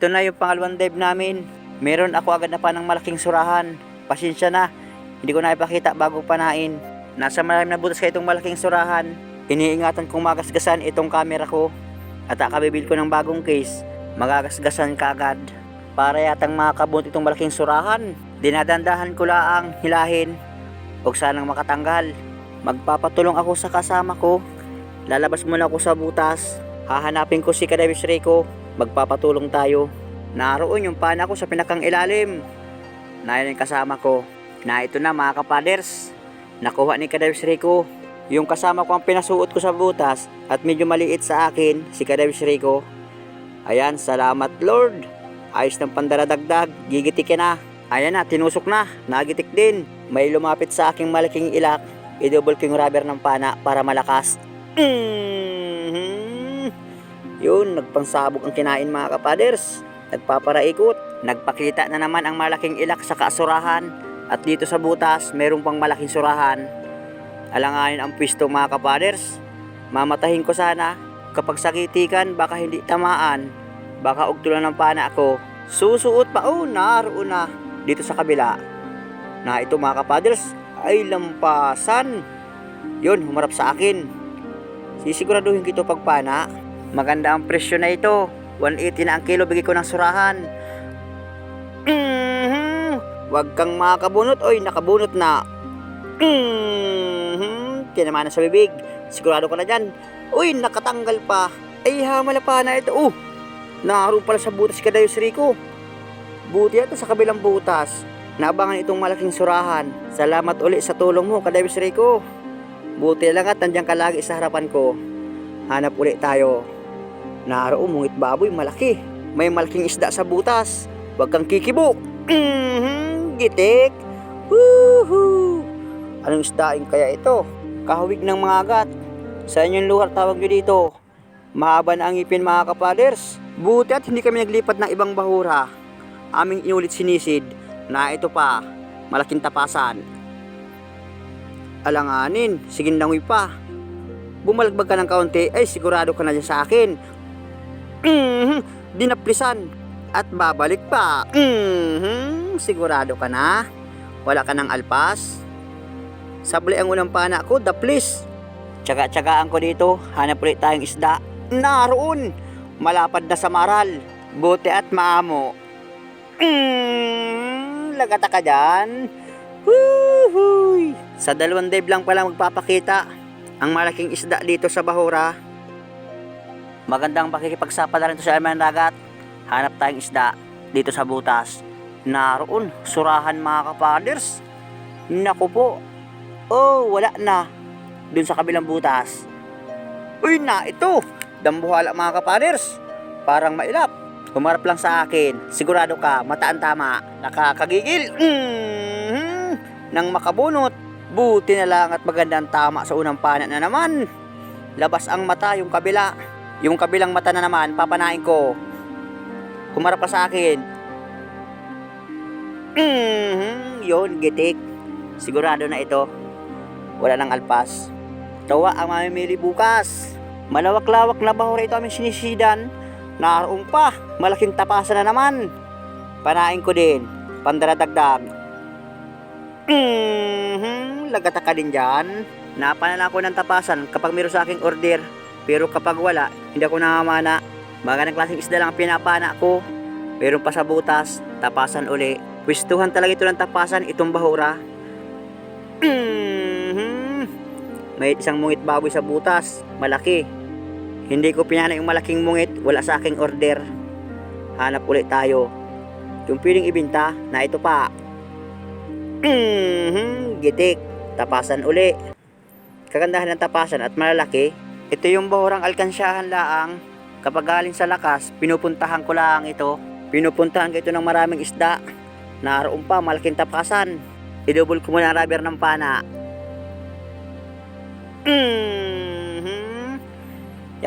Ito na yung pangalawang dive namin. Meron ako agad na pa ng malaking surahan. Pasensya na, hindi ko na ipakita bago panain. Nasa malalim na butas ka itong malaking surahan. Iniingatan kong magasgasan itong camera ko. At kabibil ko ng bagong case, magagasgasan ka agad. Para yatang makakabunot itong malaking surahan. Dinadandahan ko laang hilahin. Huwag sanang makatanggal. Magpapatulong ako sa kasama ko. Lalabas muna ako sa butas. Hahanapin ko si Kadavis Rico. Magpapatulong tayo. Naroon yung pana ko sa pinakang ilalim. Na yun yung kasama ko. Na ito na mga kapaders. Nakuha ni Kadavis Rico. Yung kasama ko ang pinasuot ko sa butas at medyo maliit sa akin, si Kadavis Rico. Ayan, salamat Lord. Ayos ng pandaradagdag, gigitikin na. Ayan na, tinusok na, nagitik din. May lumapit sa aking malaking ilak. I-double ko yung rubber ng pana para malakas. Yun, nagpangsabog ang kinain mga kapaders. Nagpaparaikot. Nagpakita na naman ang malaking ilak sa kasurahan. At dito sa butas, merong pang malaking surahan. Alanganin ang pwisto mga kapaders. Mamatahin ko sana. Kapag sagitikan, baka hindi tamaan. Baka ugtulan ng pana ako. Susuot pa, naroon na. Dito sa kabila. Na ito mga kapaders, ay lampasan. Yun, humarap sa akin. Sisiguraduhin ko ito pagpana. Maganda ang presyo na ito. 180 na ang kilo, bigay ko ng surahan. Huwag kang makabunot. Oy, nakabunot na. Tinamaan na sa bibig. Sigurado ka na dyan. Uy, nakatanggal pa. Ay, hamala pa na ito. Naroon pala sa butas si Kadavis Rico. Buti ito sa kabilang butas. Naabangan itong malaking surahan. Salamat uli sa tulong mo, Kadavis Rico. Buti lang at nandiyan ka lagi sa harapan ko. Hanap uli tayo. Naroon, mungit baboy, malaki. May malaking isda sa butas. Huwag kang kikibo. Gitik. Woohoo! Anong isdaing kaya ito? Kahawig ng mga agat. Sa inyong lugar tawag nyo dito. Mahaba na ang ngipin mga kapaders. Buti at hindi kami naglipat ng ibang bahura. Aming inulit sinisid na ito pa, malaking tapasan. Alanganin, sige langoy pa. Bumalagbag ka ng kaunti, ay sigurado ka na dyan sa akin. Dinaplisan at babalik pa. Sigurado ka na? Wala ka ng alpas? Sabli ang unang pana ko, daplis. Tsaga-tsagaan ko dito, hanap ulit tayong isda. Naroon, malapad na sa maral. Buti at maamo. Lagata ka dyan. Woohoo! Sa dalawang dive lang pala magpapakita ang malaking isda dito sa bahura. Magandang pakikipagsapala rin ito sa alaman ng dagat. Hanap tayong isda dito sa butas. Naroon, surahan mga kapaders. Naku po. Wala na. Dun sa kabilang butas. Uy na, ito. Dambuhala mga kapaders. Parang mailap. Humarap lang sa akin. Sigurado ka, mataan tama. Nakakagigil. Nang makabunot. Buti na lang at magandang tama sa unang pana na naman. Labas ang mata, yung kabila. Yung kabilang mata na naman, papanain ko. Humarap pa sa akin. Yun, gitik. Sigurado na ito. Wala nang alpas. Tawa ang mamimili bukas. Malawak-lawak na bahura ito aming sinisidan. Naroon pa, malaking tapasan na naman. Panain ko din, pandaradagdag. Lagata ka din dyan. Napanan ako ng tapasan kapag meron sa aking order. Pero kapag wala, hindi ako namamana. Magandang klaseng isda lang ang pinapana ko. Meron pa sa butas, tapasan uli. Pwistuhan talaga ito ng tapasan, itong bahura. May isang mungit baboy sa butas, malaki. Hindi ko pinana yung malaking mungit, wala sa aking order. Hanap ulit tayo. Yung piling ibinta, na ito pa. Gitik, tapasan uli. Kagandahan ng tapasan at malalaki. Ito yung bahurang alkansyahan laang. Kapag galing sa lakas, pinupuntahan ko lang ito. Pinupuntahan ko ito ng maraming isda. Naroon pa, malaking tapasan. I-double ko muna ang rubber ng pana.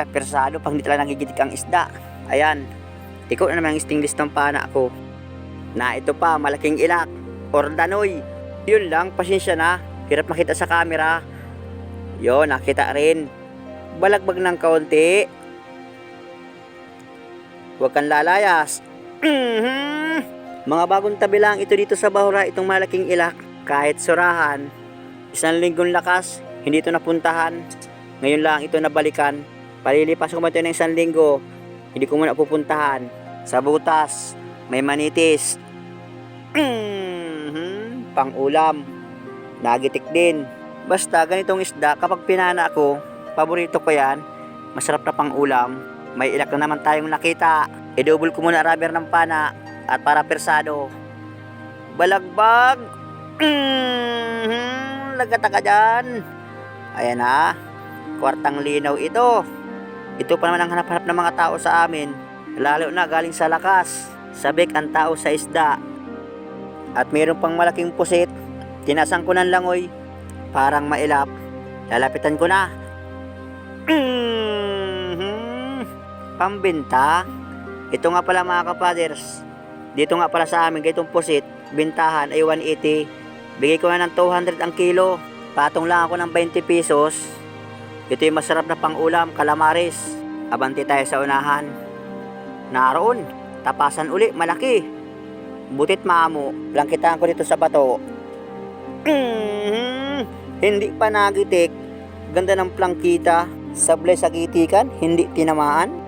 Persado pag hindi talaga nagigitik ang isda. Ayan, ikaw na naman ang stainless ng pana ko. Na ito pa, malaking ilak or danoy. Yun lang, pasensya na. Hirap makita sa camera. Yun, nakita rin. Balagbag ng kaunti. Huwag kang lalayas. Mhm. Mga bagong tabi lang ito dito sa Bahura, itong malaking ilak. Kahit surahan, isang linggong lakas, hindi ito napuntahan. Ngayon lang ito nabalikan. Palilipas ko man ito ng isang linggo, hindi ko muna pupuntahan. Sa butas, may manitis. Pang ulam. Nagitik din. Basta ganitong isda, kapag pinana ko, paborito ko yan. Masarap na pang ulam. May ilak na naman tayong nakita. I-double ko muna rubber ng pana at para persado. Balagbag! Lagata ka dyan. Ayan na. Kwartang linaw ito. Ito pa naman ang hanap-hanap ng mga tao sa amin. Lalo na galing sa lakas. Sabik ang tao sa isda. At mayroon pang malaking pusit. Tinasang ko ng langoy. Parang mailap. Lalapitan ko na. Pambenta. Ito nga pala mga kapaders. Dito nga pala sa amin, ganitong pusit, bintahan ay 180. Bigay ko na ng 200 ang kilo. Patong lang ako ng 20 pesos. Ito yung masarap na pang ulam, calamares. Abanti tayo sa unahan. Naroon, tapasan uli, malaki. Butit maamo, langkitaan ko dito sa bato. Hindi pa nagitik. Ganda ng plangkita. Sablay sa gitikan, hindi tinamaan.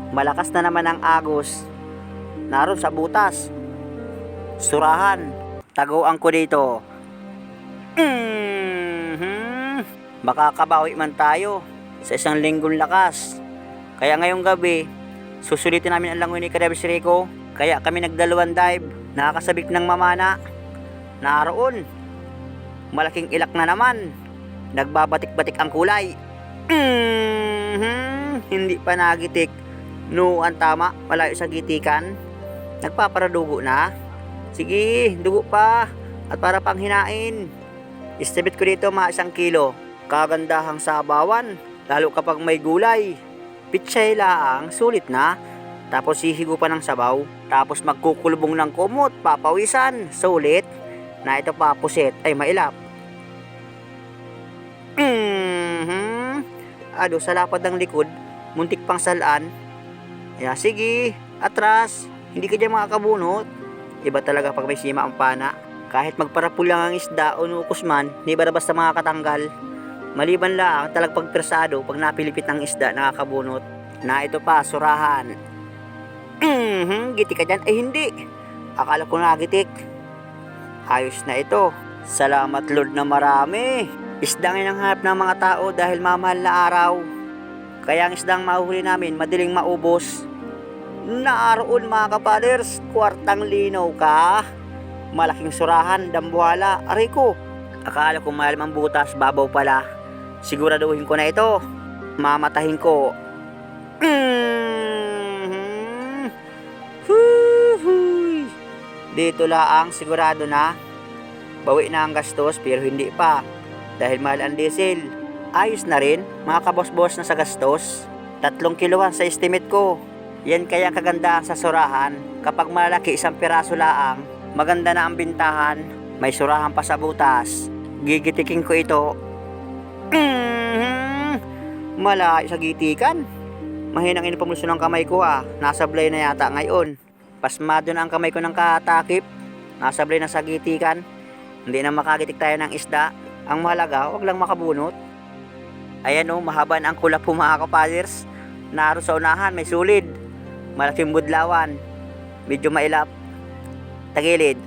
Malakas na naman ang agos. Naroon sa butas. Surahan. Taguan ko dito. Makakabawi man tayo sa isang linggong lakas. Kaya ngayong gabi, susulitin namin ang langoy ni Kadabis Rico. Kaya kami nagdalawang dive. Nakakasabik ng mamana. Naroon. Malaking ilak na naman. Nagbabatik-batik ang kulay. Hindi pa nagitik. No, ang tama, malayo sa gitikan. Nagpaparadugo na. Sige, dugo pa. At para pang hinain. Istabit ko dito mga 1 kilo. Kagandahang sabawan. Lalo kapag may gulay. Pitsay laang, sulit na. Tapos hihigo pa ng sabaw. Tapos magkukulubong ng kumot, papawisan. Sulit. Na ito pa, pusit. Ay, mailap. Ado, sa lapad ng likod. Muntik pang salaan. Ya, sige, atras. Hindi ka dyan makakabunot. Iba talaga pag may sima ang pana. Kahit magparapul lang ang isda o nukos man, di ba na basta makakatanggal. Maliban lang talag pagpersado pag napilipit ng isda nakakabunot. Na ito pa, surahan. Gitik ka dyan? Ay hindi. Akala ko nagitik. Ayos na ito. Salamat Lord na marami. Isdang inanghanap ng mga tao dahil mamahal na araw. Kaya ang isdang mahuhuli namin madaling maubos. Naroon mga kapaders, kwartang linaw ka. Malaking surahan, dambuhala, aray ko. Akala ko malalim ang butas, babaw pala. Siguraduhin ko na ito. Mamatahin ko. Dito laang sigurado na. Bawi na ang gastos pero hindi pa. Dahil mahal ang diesel. Ayos na rin, mga kabos-bos na sa gastos. 3 kilohan sa estimate ko. Yan kaya kaganda sa surahan. Kapag malaki 1 piraso laang, maganda na ang bintahan. May surahan pa sa butas. Gigitikin ko ito. Malayo sa gitikan. Mahinang inipamulso ng kamay ko Nasablay na yata ngayon. Pasmado na ang kamay ko ng katakip. Nasablay na sa gitikan. Hindi na makagitik tayo ng isda. Ang mahalaga, wag lang makabunot. Ayan mahaba na ang kulap po mga kapaders. Naroon sa unahan, may sulid. Malaking budlawan. Medyo mailap. Tagilid.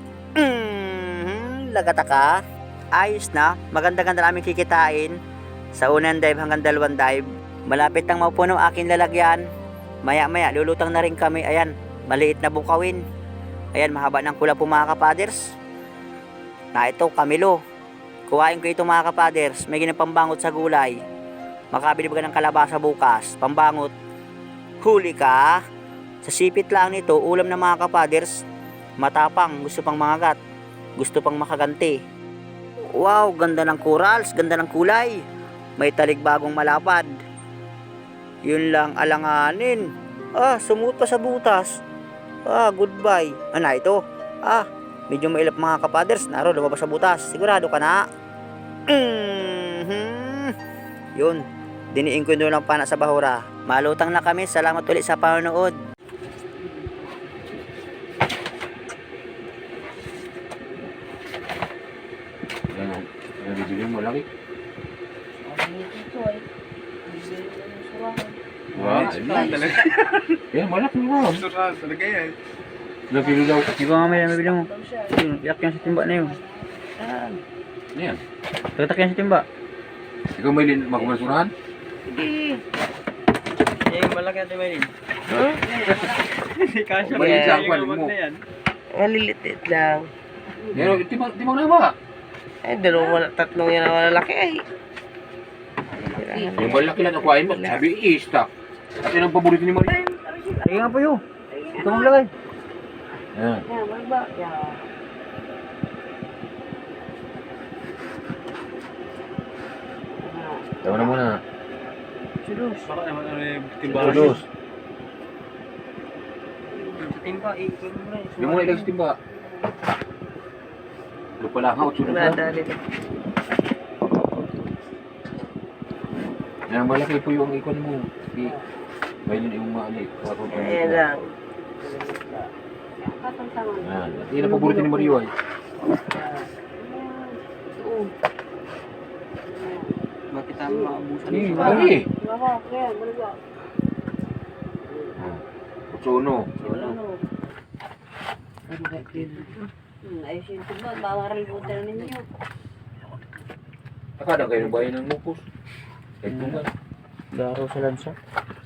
Lagata ka. Ayos na. Maganda-ganda namin kikitain. Sa unang dive hanggang 2 dive. Malapit nang maupuno aking lalagyan. Maya-maya, lulutang na rin kami. Ayan, maliit na bukawin. Ayan, mahaba ng kulap po mga kapaders. Na ito, kamilo. Kuhain ko ito mga kapaders. May ginapambangot sa gulay. Makabili ba ng kalabasa bukas? Pambangot. Huli ka. Sa sipit lang nito, ulam ng mga kapaders. Matapang, gusto pang mangagat. Gusto pang makaganti. Wow, ganda ng corals, ganda ng kulay. May talig bagong malapad. Yun lang alanganin. Sumuot pa sa butas. Goodbye. Ano ito? Medyo mailap mga kapaders. Naroon, lumabas sa butas. Sigurado ka na? Yun. Diniin ko doon lang pana sa bahura. Malutang na kami. Salamat ulit sa panonood. malaki. Ito ay. Wow, Talaga. yan, malaki mo. Surahan talaga yan. Ilang kilo daw? Ikaw nga may mabili mo. Iyak yan sa timba na yun. Ano yan? Tatak yan sa timba. Ikaw may magmasurahan? Yung malaki natin may din. Huh? Hindi kasya. Maliit lang, kuwan mo. Malilitit lang. Yan, timang na ba? Ay, tatlong yan ang malalaki ay. Yung malaki lang nakuhain mo, sabi i-stock. At yan ang paborito ni Maria. Sige nga po yun. Ikaw mong lagay. Yan. Yan, malba. Yan. Tawa na muna. Chulus. Baka naman ano yung Tulos. Sa timba, ikaw mo na Hindi mo na ilagay sa timba. Lupa lang ha, utsulog na. Nadali. Yan, malaki po yung ikon mo. Ngayon yung maali. Ayan lang. Yan. Yan ang paborito ni Mario ay. Bakit tayo maabusan Hindi, nito? malaki. Malba. Yan, malba. Utsuno. Ayos yung tuba. Bawaral po tayo ninyo. Nakadang kayo ng bayan ng mupos. Kahit tungan. Daro sa lansa.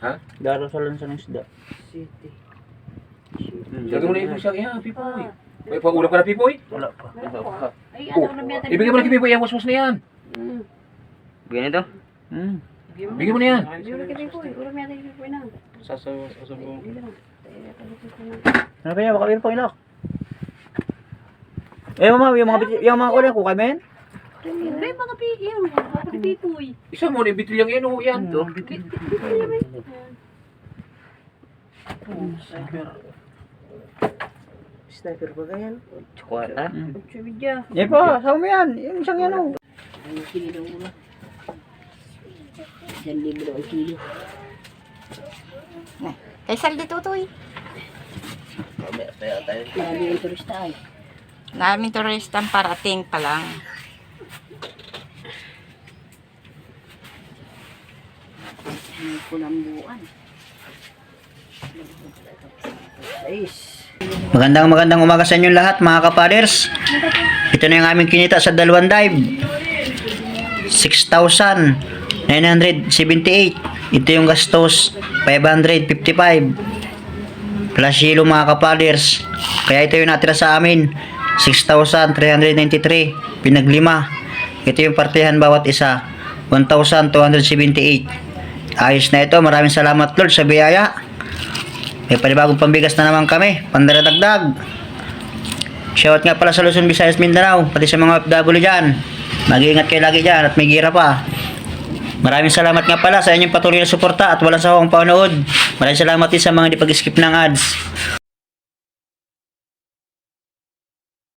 Ha? Daro sa lansa ng isda. City. Lagyan mo na ito siya. Yan, pipoy. May pag-ulap ka na pipoy? Wala pa. Ay, Oh, ano na biyata? ibigay mo na kay pipoy. Yan, waswas na yan. Bigyan ito? Bigyan mo na yan. Bigyan mo na kay Pipoy. Ulam yata kay Pipoy na. Sasabong. Ano kaya? Baka meron pang ilak. Eh, mama, yung mga kulang ko, men? Hindi, baka yun. Baka kay Pipoy. Isa mo na yung bitil yung yan. Oh, yan. Sniper ba ganyan? Chokwata. Chubidya. Eh pa, saan mo yan? Yung isang yan oh. Ano kilo daw ulam? 1,000 daw ang kilo. Kay Saldi Tutoy. Marami yung turista ay. Daming turistang parating pa lang. May kulambuan. Guys. Magandang umaga sa inyo lahat mga kapaders. Ito na yung aming kinita sa dalawang dive. 6,978. Ito yung gastos 555. Plus yelo mga kapaders. Kaya ito yung natira sa amin 6,393. Pinaglima. Ito yung partihan bawat isa 1,278. Ayos na ito. Maraming salamat Lord sa biyaya. May panibagong pambigas na naman kami. Pandaradagdag. Shout nga pala sa Luzon, Visayas, Mindanao. Pati sa mga OFW dyan. Mag-iingat kayo lagi dyan at may gira pa. Maraming salamat nga pala sa inyong patuloy na suporta at walang sawang panood. Maraming salamat din sa mga hindi pag-skip ng ads.